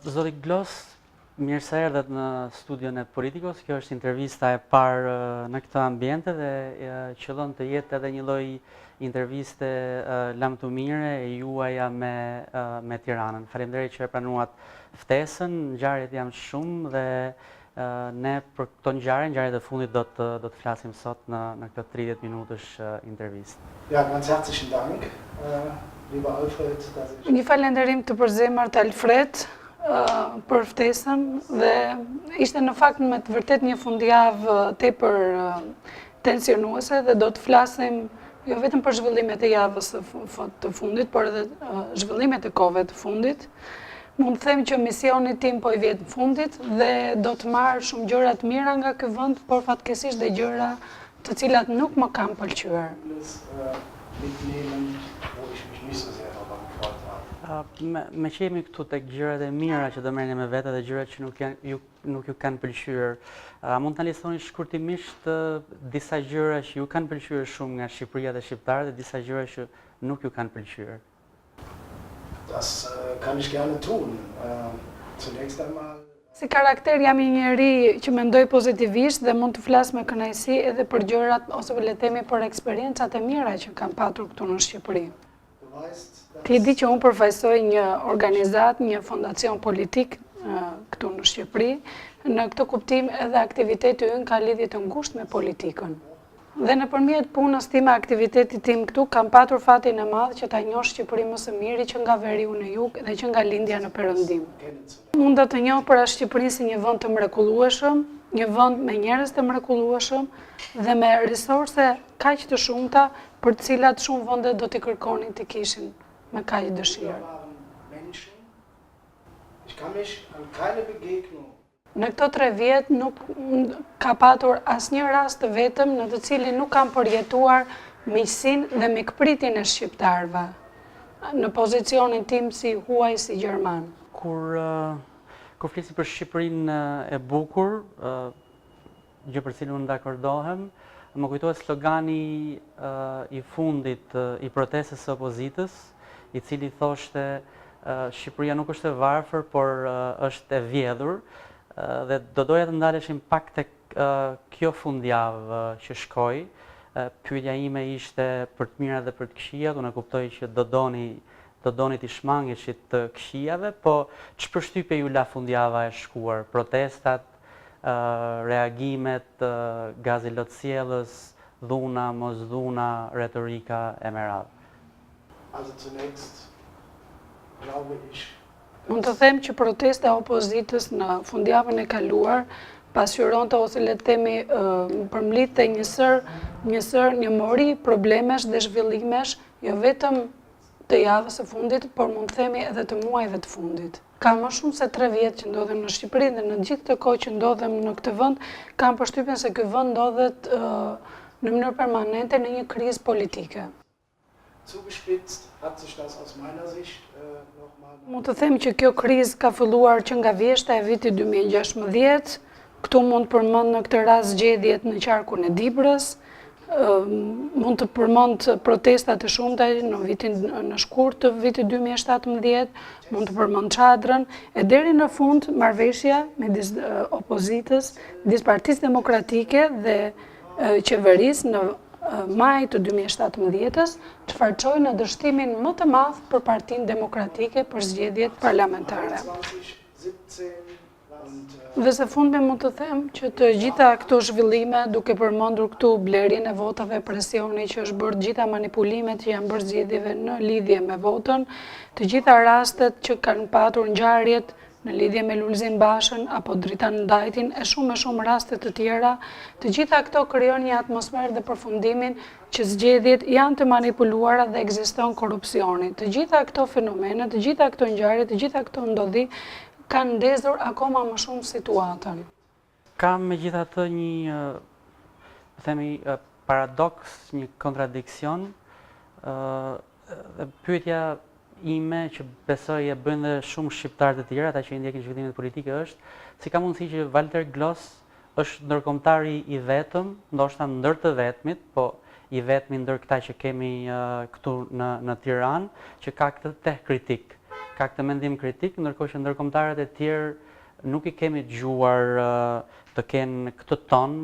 Zoti Glos, mirë se erdhët në studion e Politikos. Kjo është intervista e parë në këtë ambiente dhe qëllon të jetë edhe një lloj interviste lamtumire e juaja me Tiranën. Faleminderit që e pranuat ftesën. Ngjarjet janë shumë dhe ne për këto ngjarjet e fundit do të flasim sot në këtë 30 minutësh intervistë. Ja, ganz herzlichen Dank, lieber Alfred, dass ich... Një falenderim të përzemërt Alfred për ftesën dhe ishte në fakt me të vërtet një fundjavë tepër tensionuese dhe do të flasim jo vetëm për zhvillimet e javës të fundit, por edhe zhvillimet e kohëve të fundit. Mund të them që misioni tim po i vjet në fundit dhe do të marr shumë gjëra të mira nga ky vend, por fatkeqësisht dhe gjëra të cilat nuk më kanë pëlqyer. Me që jemi këtu tek gjërat e mira që do merrni me vete dhe gjërat që nuk ju kanë pëlqyer, mund të na listoni shkurtimisht disa gjëra që ju kanë pëlqyer shumë nga Shqipëria dhe shqiptarët dhe disa gjëra që nuk ju kanë pëlqyer. Das kann ich gerne tun. Zunächst einmal... Si karakter jam një njeri që mendoj pozitivisht dhe mund të flas me kënaqësi edhe për gjërat ose le të themi për eksperiencat e mira që kam patur këtu në Shqipëri. Ti di që unë përfaqësoj një organizat, një fondacion politik këtu në Shqipëri. Në këtë kuptim edhe aktiviteti ynë ka lidhje të ngushtë me politikën. Dhe nëpërmjet punës time, aktivitetit tim këtu, kam patur fatin e madh që ta njoh Shqipërinë më së miri që nga veriu në jug dhe që nga lindja në perëndim. Mund të njoh për Shqipërinë si një vend të mrekullueshëm, një vend me njerëz të mrekullueshëm dhe me resurse kaq të shumta për të cilat shumë vende do t'i kërkonin të kishin me kaq dëshirë. Në këto 3 vjet nuk ka patur asnjë rast të vetëm në të cilin nuk kam përjetuar miqësinë dhe mikpritjen e shqiptarëve në pozicionin tim si huaj si gjerman. Kur flisi për Shqipërinë e bukur, gjë për cilën unë dakordohem, më kujtohet slogani i fundit i protestës së opozitës, i cili thoshte Shqipëria nuk është e varfër, por është e vjedhur. Dhe do doja të ndaleshim pak tek kjo fundjavë që shkoi. Pyetja ime ishte për të mirat dhe për të këqijat. Unë kuptoj që do doni t'i shmangeshit të këqijave, po ç'përshtypje ju la fundjava e shkuar? Protestat, reagimet, gazi lotësjellës, dhuna, mos dhuna, retorika e meradh. Also zunächst glaube ich... Mund të them që protesta e opozitës në fundjavën e kaluar pasqyronte ose le të themi përmblidhte një mori problemesh dhe zhvillimesh jo vetëm të javës së fundit, por mund të themi edhe të muajve të fundit. Ka më shumë se 3 vjet që ndodhem në Shqipëri dhe në gjithë këtë kohë që ndodhem në këtë vend, kam përshtypjen se ky vend ndodhet në mënyrë permanente në një krizë politike. Zugespitzt hat sich das aus meiner Sicht nochmal... Mund të them që kjo krizë ka filluar që nga vjeshta e vitit 2016, këtu mund të përmend në këtë rast zgjedhjet në qarkun e Dibrës, mund të përmend protestat e shumta në shkurt të vitit 2017, mund të përmend çadrën e deri në fund marrëveshja midis opozitës, midis Partisë Demokratike dhe qeverisë në maj të 2017-ës, çfarë çoi në dështimin më të madh për Partinë Demokratike për zgjedhjet parlamentare. Dhe së fundmi mund të them që të gjitha këto zhvillime, duke përmendur këtu blerjen e votave, presioni që është bërë, gjitha manipulimet që janë bërë zgjedhjeve në lidhje me votën, të gjitha rastet që kanë patur ngjarjet në lidhje me Lulzim Bashën apo Dritan Ndajtin e shumë raste të tjera, të gjitha këto krijojnë një atmosferë dhe përfundimin që zgjedhjet janë të manipuluara dhe ekziston korrupsioni. Të gjitha këto fenomene, të gjitha këto ngjarje, të gjitha këto ndodhi kanë ndezur akoma më shumë situatën. Kam megjithatë një paradoks, një kontradiksion. Pyetja ime që besoj e bëjnë dhe shumë shqiptarë të tjerë, ata që i ndjekin zhvillimet politike, është si ka mundësi që Walter Glos është ndërkombëtari i vetëm, ndoshta ndër të vetmit, po i vetmi ndër këta që kemi këtu në Tiranë, që ka këtë teh kritik, ka këtë mendim kritik, ndërkohë që ndërkombëtarët e tjerë nuk I kemi dëgjuar të kenë këtë ton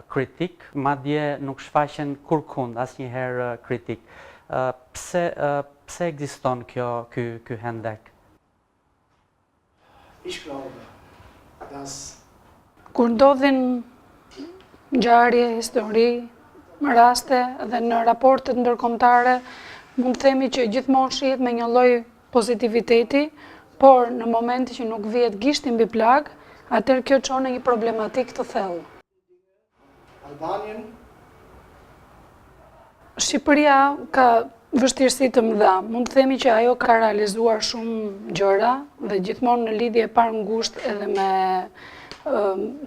kritik, madje nuk shfaqen kurkund asnjëherë kritik. Pse ekziston ky hendek? Ich glaube, dass Kur ndodhin ngjarje, histori, raste dhe në raportet ndërkombëtare, mund të themi që gjithmonë shihet me një lloj pozitiviteti, por në momente që nuk vihet gishti mbi plag, atëherë kjo çon në një problematik të thellë. Albanien Shqipëria ka vështirësi të mëdha. Mund të themi që ajo ka realizuar shumë gjëra dhe gjithmonë në lidhje par ngushtë edhe me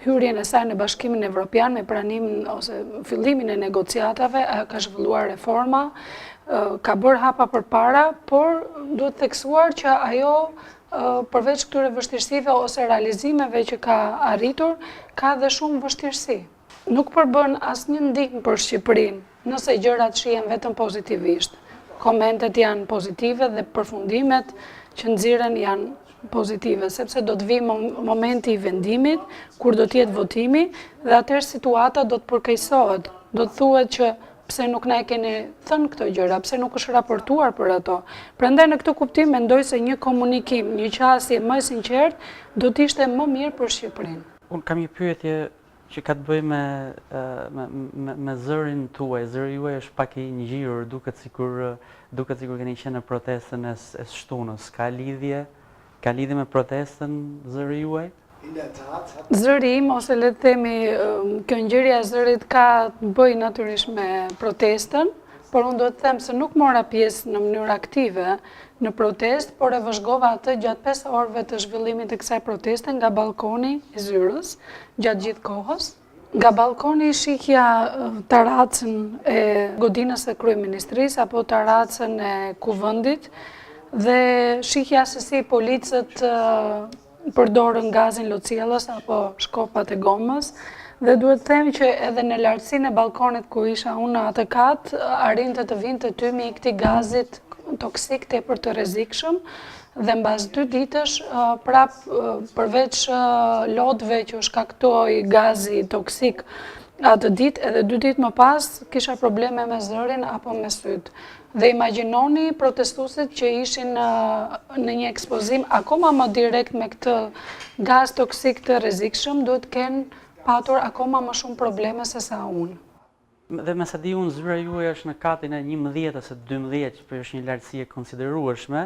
hyrjen e saj në Bashkimin Evropian, me pranimin ose fillimin e negociatave, ajo ka zhvilluar reforma, ka bërë hapa përpara, por duhet theksuar që ajo përveç këtyre vështirësive ose realizimeve që ka arritur, ka dhe shumë vështirësi. Nuk përbën asnjë ndihmë për Shqipërinë, nëse gjërat shihen vetëm pozitivisht. Komentet janë pozitive dhe përfundimet që nxiren janë pozitive, sepse do të vi momenti I vendimit, kur do t'jetë votimi, dhe atëherë situata do të përkeqësohet. Do të thuhet që pse nuk na e keni thënë këto gjëra, pse nuk është raportuar për ato. Prandaj në këtë kuptim mendoj se një komunikim, një qasje më e sinqertë do të ishte më mirë për Shqipërinë. Unë kam një pyetje që ka të bëjë me zërin tuaj. Zëri juaj është pak I ngjirur, duket sikur keni qenë në protestën e shtunës. Ka lidhje me protestën zëri juaj? Zëri im, ose le të themi, kjo ngjyrja e zërit ka të bëjë natyrisht me protestën, por unë do të them se nuk mora pjesë në mënyrë aktive në protestë, por e vëzhgova atë gjatë 5 orëve të zhvillimit të kësaj proteste nga balkoni I zyrës, gjatë gjithë kohës. Nga balkoni shihja taracën e godinës së kryeministrisë apo taracën e kuvendit dhe shihja se si policët përdorën gazin locjellës apo shkopat e gomës. Dhe duhet të them që edhe në lartësinë e balkonit ku isha unë në atë kat, arrinte të vinte tymi I këtij gazit toksik tepër të rrezikshëm dhe mbas 2 ditësh prap përveç lodhëve që shkaktoi gazi toksik atë ditë, edhe 2 ditë më pas kisha probleme me zërin apo me syt. Dhe imagjinoni protestuesit që ishin në një ekspozim akoma më direkt me këtë gaz toksik të rrezikshëm, duhet të kenë patur akoma më shumë probleme se sa unë. Dhe me sa di unë, zyra juaj është në katin e 11 ose 12, që është një lartësi e konsiderueshme,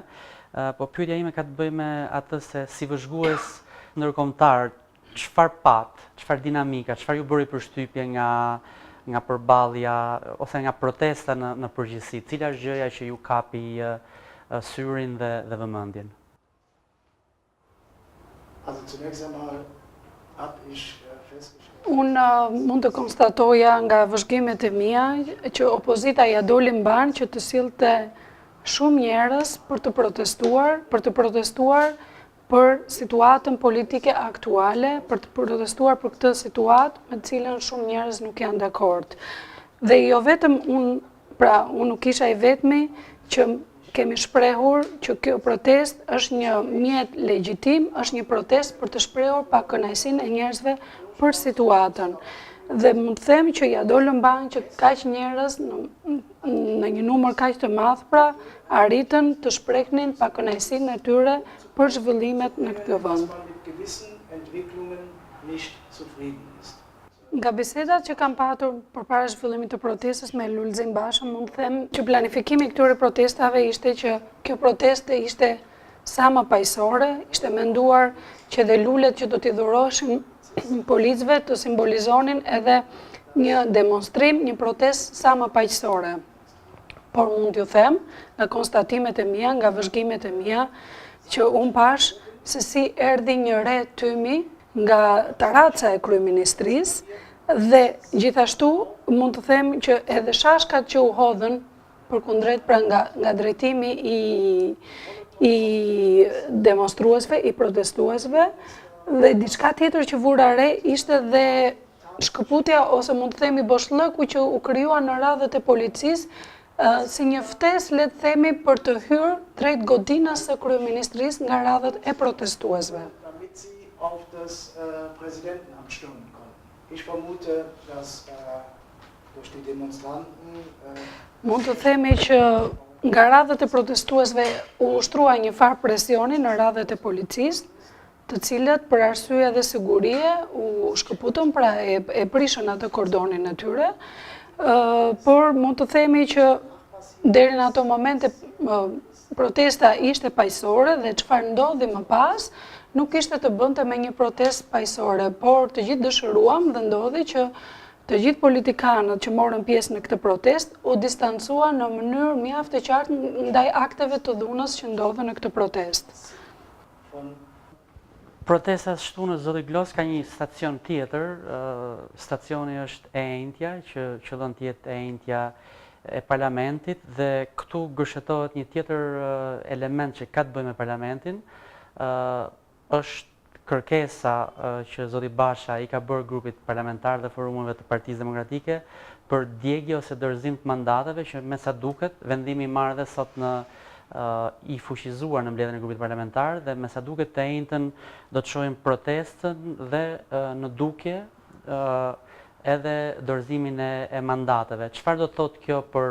po pyetja ime ka të bëjë me atë se si vëzhgues ndërkombëtar, çfarë dinamika, çfarë ju bëri përshtypje nga përballja ose nga protesta në përgjithësi, cila është gjëja që ju kapi syrin dhe vëmendjen? Also zunächst einmal habe ich Unë mund të konstatoja nga vëzhgimet e mia që opozita ja doli mban që të sillte shumë njerëz për të protestuar për situatën politike aktuale, për të protestuar për këtë situatë me të cilën shumë njerëz nuk janë dakord. Dhe jo vetëm unë nuk isha I vetmi që kemi shprehur që kjo protest është një mjet legjitim, është një protest për të shprehur pakënaqësinë e njerëzve për situatën. Dhe mund të them që ja dolën mban që kaq njerëz në një numër kaq të madh arritën të shprehnin pakënaqësinë e tyre për zhvillimet në këtë vend. Nga bisedat që kam patur përpara zhvillimit të protestës me Lulzim Bashën, mund të them që planifikimi I këtyre protestave ishte që kjo proteste ishte sa më paqësore, ishte menduar që dhe lulet që do t'i dhuroshin policëve të simbolizonin edhe një demonstrim, një protestë sa më paqësore. Por mund t'ju them, nga konstatimet e mia, nga vëzhgimet e mia, që unë pash se si erdhi një re tymi nga taraca e kryeministrisë dhe gjithashtu mund të them që edhe shashkat që u hodhën përkundrejt pra nga drejtimi I demonstruesve, I protestuesve, dhe diçka tjetër që vura re ishte dhe shkëputja ose mund të themi boshllëku që u krijua në radhët e policisë si një ftesë, le të themi, për të hyrë drejt godinës së kryeministrisë nga radhët e protestuesve. Damit sie auf das Präsidentenamt stürmen konnten. Ich vermute, dass durch die Demonstranten Mund të themi që nga radhët e protestuesve u ushtrua një farë presioni në radhët e policisë, të cilët për arsye dhe sigurie u shkëputën, pra e prishën atë kordonin e tyre, por mund të themi që deri në ato momente protesta ishte paqësore dhe çfarë ndodhi më pas nuk ishte të bënte me një protestë paqësore, por të gjithë dëshiruam dhe ndodhi që të gjithë politikanët që morën pjesë në këtë protestë u distancuan në mënyrë mjaft të qartë ndaj akteve të dhunës që ndodhen në këtë protestë. Protesta shtunës zoti Glos ka një stacion tjetër, stacioni është e enjtja, që qëllon të jetë e enjtja e parlamentit, dhe këtu gërshetohet një tjetër element që ka të bëjë me parlamentin, është kërkesa që zoti Basha i ka bërë grupit parlamentar dhe forumeve të Partisë Demokratike për djegje ose dorëzim të mandateve, që me sa duket vendimi i marrë dhe sot në i fuqizuar në mbledhjen e grupit parlamentar, dhe me sa duket të njëjtën do të shohim protestën dhe në dukje edhe dorëzimin e mandateve. Çfarë do të thotë kjo për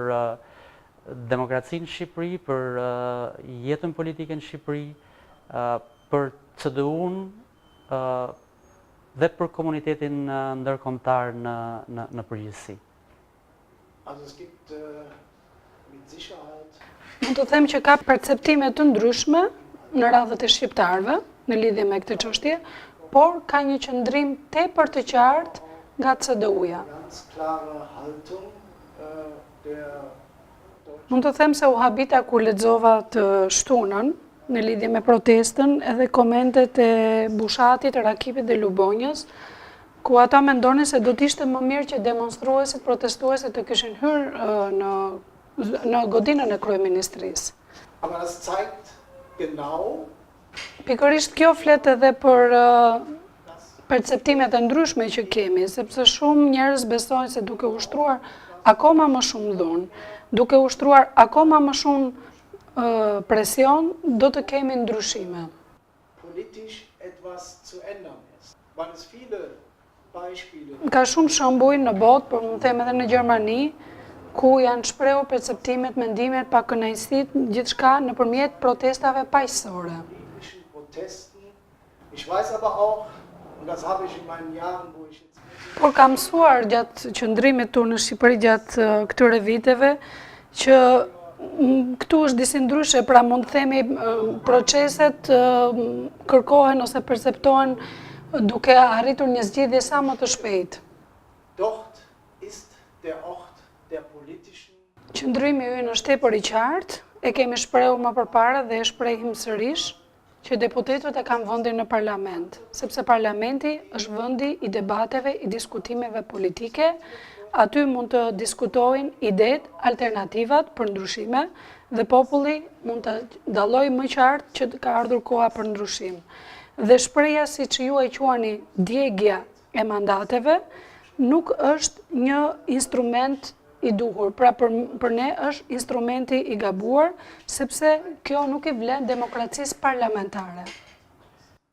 demokracinë në Shqipëri, për jetën politike në Shqipëri, për CDU-n dhe për komunitetin ndërkombëtar në përgjithësi? Also es gibt mit Sicherheit Mund të them që ka perceptime të ndryshme në radhët e shqiptarëve në lidhje me këtë çështje, por ka një qëndrim tepër të qartë nga CDU-ja. ganz klare Haltung der Mund të them se u habita kur lexova të shtunën në lidhje me protestën edhe komentet e Bushatit, Rakipit dhe Lubonjës, ku ata mendonin se do të ishte më mirë që demonstruesit, protestuesit të kishin hyrë në godinën e kryeministrisë. Aber das zeigt genau, Pikërisht kjo flet edhe për perceptimet e ndryshme që kemi, sepse shumë njerëz besojnë se duke ushtruar akoma më shumë dhunë, duke ushtruar akoma më shumë presion, do të kemi ndryshime. politisch etwas zu ändern ist. Weil es viele Beispiele Ka shumë shembuj në botë, por mund të them edhe në Gjermani, ku janë shprehur perceptimet, mendimet, pakënaqësitë, gjithçka nëpërmjet protestave paqësore. politischen Protesten. Ich weiß aber auch, und das habe ich in meinen Jahren, wo ich jetzt Por kam mësuar gjatë qëndrimit tu në Shqipëri gjatë këtyre viteve që këtu është disi ndryshe, pra mund të themi proceset kërkohen ose perceptohen duke arritur një zgjidhje sa më të shpejtë. dort ist der Ort der politischen Qëndrimi ynë është tepër i qartë, e kemi shprehur më përpara dhe e shprehim sërish që deputetët e kanë vendin në parlament, sepse parlamenti është vendi i debateve, i diskutimeve politike. Aty mund të diskutojnë idetë, alternativat për ndryshime dhe populli mund të dallojë më qartë që ka ardhur koha për ndryshim. Dhe shpreha, siç ju e quani, djegja e mandateve, nuk është një instrument i duhur. Pra për ne është instrumenti i gabuar, sepse kjo nuk i vlen demokracisë parlamentare.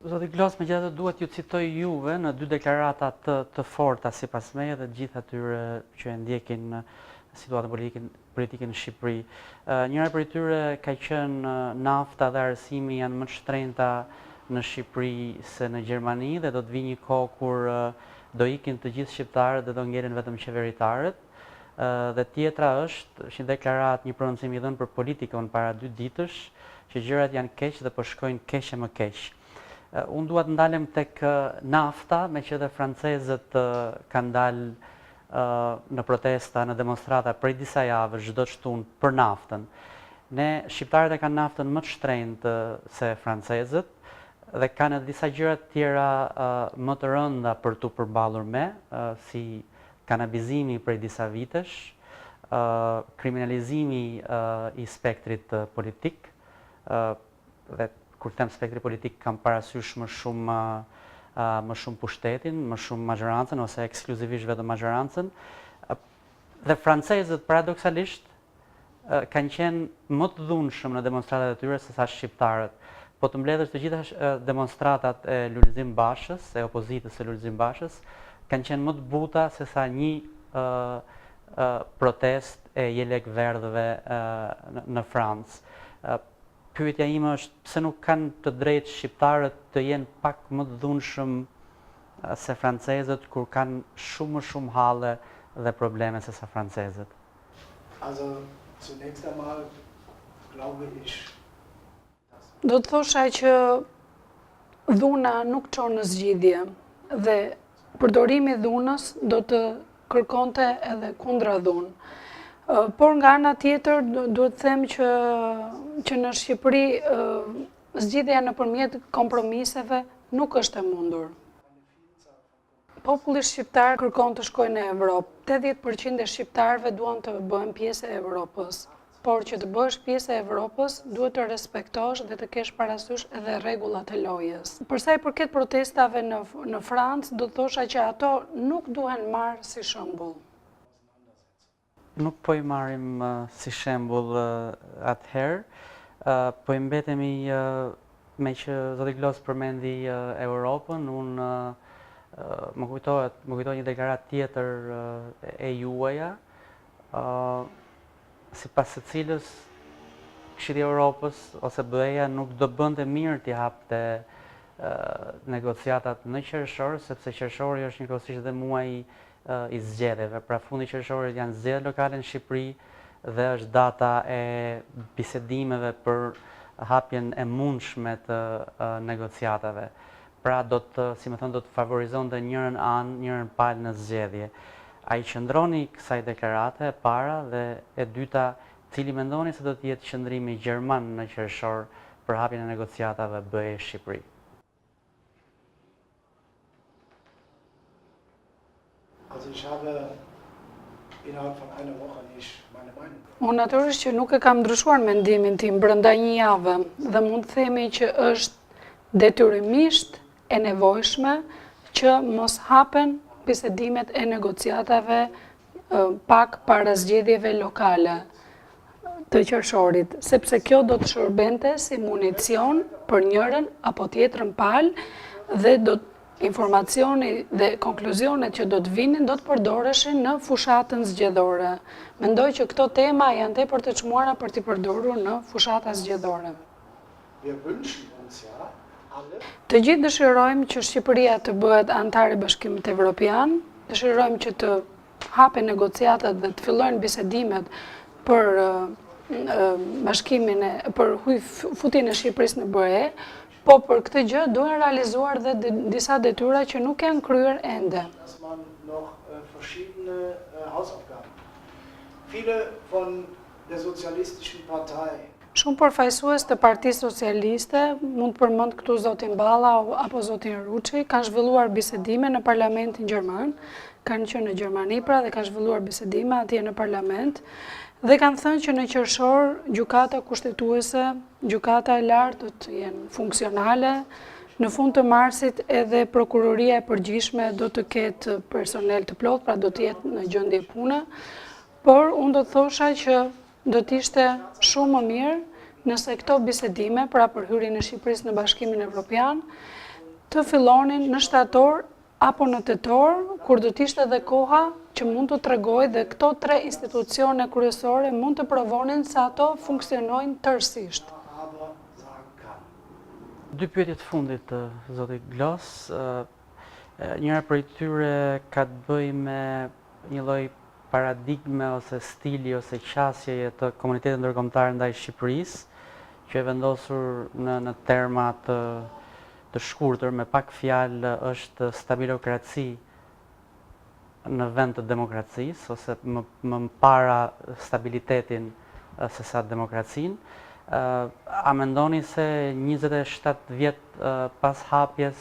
Zoti Glos, megjithatë duhet ju citoj juve në dy deklarata të forta sipas meje dhe gjithë atyre që e ndjekin situatën politike në Shqipëri. Njëra prej tyre ka qenë nafta dhe arsimi janë më të shtrenjta në Shqipëri se në Gjermani dhe do të vijë një kohë kur do ikin të gjithë shqiptarët dhe do ngelen vetëm qeveritarët. Dhe tjetra është një deklarat, një prononcim i dhënë për Politikon para 2 ditësh, që gjërat janë keq dhe po shkojnë keq e më keq. Unë dua të ndalem tek nafta, me që edhe francezët kanë dalë në protesta, në demonstrata prej disa javësh çdo shtunë për naftën. Ne shqiptarët e kanë naftën më të shtrenjtë se francezët dhe kanë edhe disa gjëra të tjera më të rënda për tu përballur me, si kanabizimi prej disa vitesh, kriminalizimi i spektrit politik, dhe kur them spektri politik kam parasysh më shumë pushtetin, më shumë majorancën ose ekskluzivisht vetëm majorancën. Dhe francezët paradoksalisht kanë qenë më të dhunshëm në demonstratat e tyre se sa shqiptarët. Po të mbledhësh të gjitha demonstratat e Lulzim Bashës, e opozitës e Lulzim Bashës, kanë qenë më të buta se sa një protest e jelek verdhëve në Francë. Pyetja ime është pse nuk kanë të drejtë shqiptarët të jenë pak më të dhunshëm se francezët kur kanë shumë më shumë halle dhe probleme se sa francezët. Also zunächst einmal glaube ich, do të thosha që dhuna nuk çon në zgjidhje dhe përdorimi i dhunës do të kërkonte edhe kundra dhunë. Por nga ana tjetër duhet të them që në Shqipëri zgjidhja nëpërmjet kompromiseve nuk është e mundur. Populli shqiptar kërkon të shkojnë në Evropë. 80% e shqiptarëve duan të bëhen pjesë e Evropës. Por që të bësh pjesë e Evropës, duhet të respektosh dhe të kesh parasysh edhe rregullat e lojës. Për sa i përket protestave në Francë, do të thosha që ato nuk duhen marrë si shembull. Nuk po i marrim si shembull atëherë, po i mbetemi me që zoti Glos përmendi Europën, unë më kujtohet një deklaratë tjetër e juaja, sipas së cilës Këshilli i Europës ose BE-ja nuk do bënte mirë t'i hapte negociatat në qershor, sepse qershori është njëkohësisht dhe muaji i zgjedhjeve. Pra fundi i qershorit janë zgjedhjet lokale në Shqipëri dhe është data e bisedimeve për hapjen e mundshme të negociatave. Pra do të favorizonte njërin anë, njërin palë në zgjedhje. Ai qëndroni kësaj deklarate e para dhe e dyta, cili mendoni se do të jetë qëndrimi gjerman në qershor për hapjen e negociatave BE Shqipëri? Also ich habe innerhalb von einer Woche nicht meine Meinung. Unë natyrisht që nuk e kam ndryshuar mendimin tim brenda një jave dhe mund të themi që është detyrimisht e nevojshme që mos hapen bisedimet e negociatave pak para zgjedhjeve lokale të qershorit, sepse kjo do të shërbente si municion për njërin apo tjetrën palë dhe informacioni dhe konkluzionet që do të vinin do të përdoreshin në fushatën zgjedhore. Mendoj që këto tema janë tepër të çmuara për t'i përdorur në fushata zgjedhore. Wir wünschen uns ja alle. Të gjithë dëshirojmë që Shqipëria të bëhet antar i Bashkimit Evropian, dëshirojmë që të hapen negociatat dhe të fillojnë bisedimet për bashkimin për futjen e Shqipërisë në BE. Po për këtë gjë duhen realizuar dhe disa detyra që nuk janë kryer ende. Dass man noch verschiedene Hausaufgaben. Viele von der sozialistischen Partei. Shumë përfaqësues të Partisë Socialiste, mund të përmend këtu zotin Balla apo zotin Ruçi, kanë zhvilluar bisedime në Parlamentin Gjerman, kanë qenë në Gjermani pra dhe kanë zhvilluar bisedime atje në Parlament. Dhe kanë thënë që në qershor gjykata kushtetuese, gjykata e lartë do të jenë funksionale, në fund të marsit edhe prokuroria e përgjithshme do të ketë personel të plotë, pra do të jetë në gjendje pune, por unë do të thosha që do të ishte shumë më mirë nëse këto bisedime, pra për hyrjen e Shqipërisë në Bashkimin Evropian, të fillonin në shtator apo në tetor, kur do të ishte edhe koha që mund të tregoj dhe këto tre institucione kryesore mund të provonin se ato funksionojnë tërësisht. Dy pyetje të fundit, zoti Glos. Njëra prej tyre ka të bëjë me një lloj paradigme ose stili ose qasjeje të komunitetit ndërkombëtar ndaj Shqipërisë, që e vendosur në terma të shkurtër, me pak fjalë është stabilokraci në vend të demokracisë, ose më para stabilitetin se sa demokracinë. A mendoni se 27 vjet pas hapjes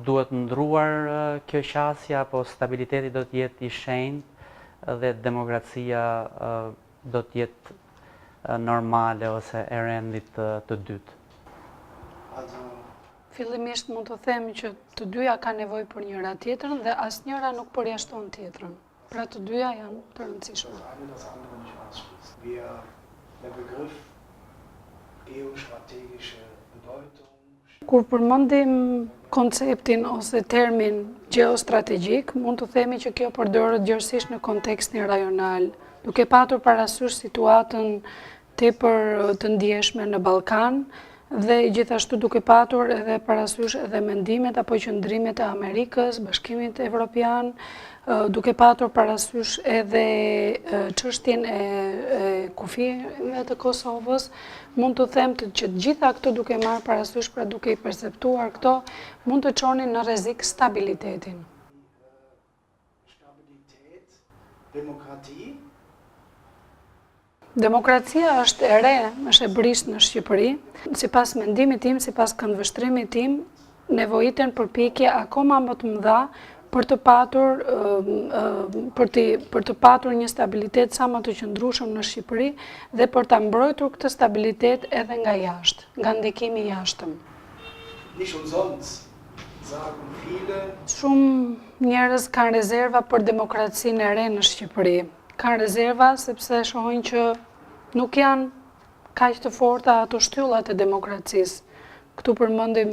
duhet ndruar kjo qasje, apo stabiliteti do të jetë i shenjtë dhe demokracia do të jetë normale ose e rendit të dytë? Fillimisht mund të them që të dyja kanë nevojë për njëra tjetrën dhe asnjëra nuk përjashton tjetrën. Pra të dyja janë të rëndësishme. wir der Begriff geostrategische Bedeutung. Kur përmendim konceptin ose termin geostrategjik, mund të themi që kjo përdoret gjërësisht në kontekstin rajonal, duke patur parasysh situatën tepër të ndjeshme në Ballkan dhe gjithashtu duke patur edhe parasysh edhe mendimet apo qëndrimet e Amerikës, Bashkimit Evropian, duke patur parasysh edhe çështjen e kufive të Kosovës, mund të them që gjitha këto duke marrë parasysh, pra duke i perceptuar këto, mund të çonin në rrezik stabilitetin. Demokratie. Demokracia është e re, është e brisë në Shqipëri. Sipas mendimit tim, sipas këndvështrimit tim, nevojiten përpjekje akoma më të mëdha për të patur një stabilitet sa më të qëndrueshëm në Shqipëri dhe për ta mbrojtur këtë stabilitet edhe nga jashtë, nga ndikimi i jashtëm. Nicht umsonst sagen viele. Shumë njerëz kanë rezerva për demokracinë e re në Shqipëri. Kanë rezerva sepse shohin që nuk janë kaq të forta ato shtyllat e demokracisë. Këtu përmendim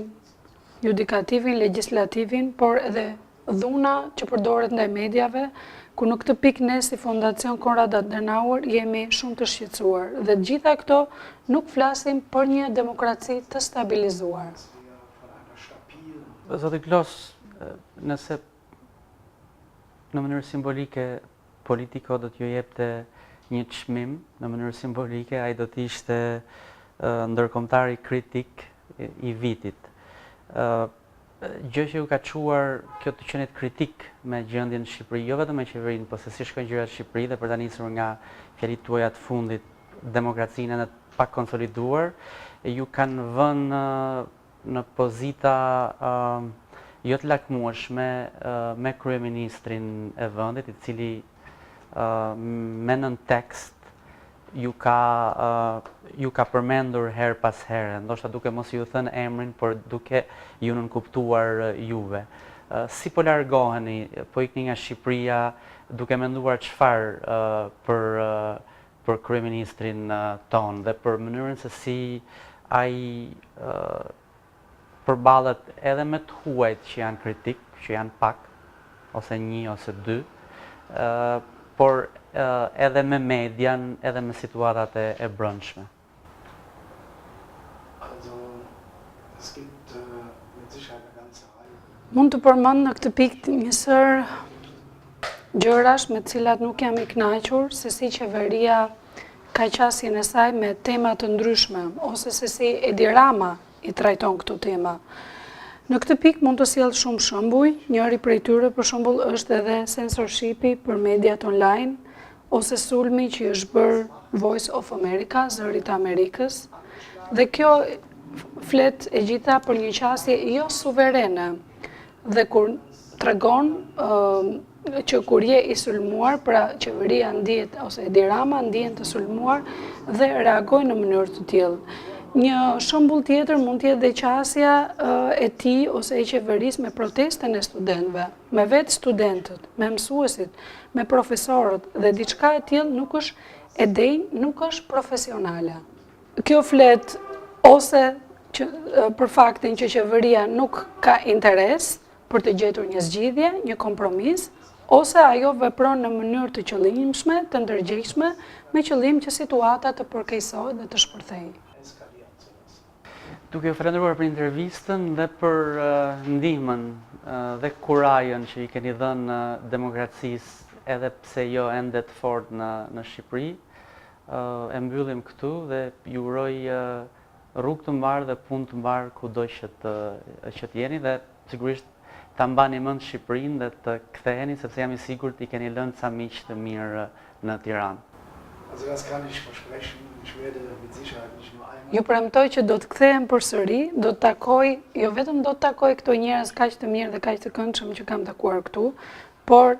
judikativin, legjislativin, por edhe dhuna që përdoret ndaj mediave, ku në këtë pikë ne si Fondacion Konrad Adenauer jemi shumë të shqetësuar. Dhe gjitha këto nuk flasim për një demokraci të stabilizuar. Zoti Glos, nëse në mënyrë simbolike Politiko do t'ju jepte një çmim në mënyrë simbolike, ai do të ishte ndërkombëtari kritik i vitit. Gjë që ju ka çuar kjo të qenit kritik me gjendjen në Shqipëri, jo vetëm me qeverinë, por se si shkojnë gjërat në Shqipëri dhe për ta nisur nga fjalit tuaja të fundit, demokracinë edhe pak konsoliduar, ju kanë vënë në pozita jo të lakmueshme me kryeministrin e vendit, i cili me nën tekst ju ka përmendur her pas here, ndoshta duke mos ju thënë emrin, por duke ju nënkuptuar juve. Si po largoheni, po ikni nga Shqipëria, duke menduar çfarë për kryeministrin ton dhe për mënyrën se si ai përballet edhe me të huajt që janë kritik, që janë pak, ose një ose dy, por edhe me median, edhe me situatat e brendshme. Mund të përmend në këtë pikë një sër gjërash me të cilat nuk jam i kënaqur, se si qeveria ka qasjen e saj me tema të ndryshme, ose se si Edi Rama i trajton këto tema. Në këtë pikë mund të sjell shumë shembuj, njëri prej tyre për shembull është edhe censorshipi për mediat online, ose sulmi që është bërë Voice of America, zëri i Amerikës, dhe kjo flet e gjitha për një qasje jo suverene, dhe kur tregon që kur je i sulmuar, pra qeveria ndihet ose Edi Rama ndihen të sulmuar dhe reagojnë në mënyrë të tillë. Një shembull tjetër mund të jetë dhe qasja e tij ose e qeverisë me protestën e studentëve, me vetë studentët, me mësuesit, me profesorët dhe diçka e tillë nuk është e denjë, nuk është profesionale. Kjo flet ose për faktin që qeveria nuk ka interes për të gjetur një zgjidhje, një kompromis, ose ajo vepron në mënyrë të qëllimshme, të ndërgjegjshme, me qëllim që situata të përkeqësohet dhe të shpërthejë. Duke ju falendëruar për intervistën dhe për ndihmën dhe kurajën që i keni dhënë demokracisë, edhe pse jo ende të fortë në Shqipëri, e mbyllim këtu dhe ju uroj rrugë të mbarë dhe punë të mbarë kudo që të jeni, dhe sigurisht ta mbani mend Shqipërinë dhe të ktheheni, sepse jam i sigurt i keni lënë ca miq të mirë në Tiranë. Also das kann ich versprechen. Ich werde mit Sicherheit nicht nur einmal. Ju premtoj që do të kthehem përsëri, do të takoj, jo vetëm do të takoj këto njerëz kaq të mirë dhe kaq të këndshëm që kam takuar këtu, por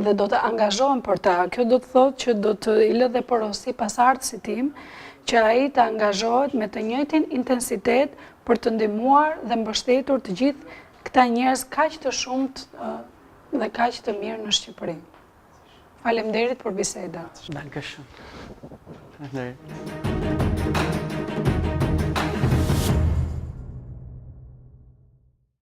dhe do të angazhohem për ta. Kjo do të thotë që do të i lë dhe porosi pasardhësit tim që ai të angazhohet me të njëjtin intensitet për të ndihmuar dhe mbështetur të gjithë këta njerëz kaq të shumt dhe kaq të mirë në Shqipëri. Faleminderit për bisedën. Dankeschön. Faleminderit.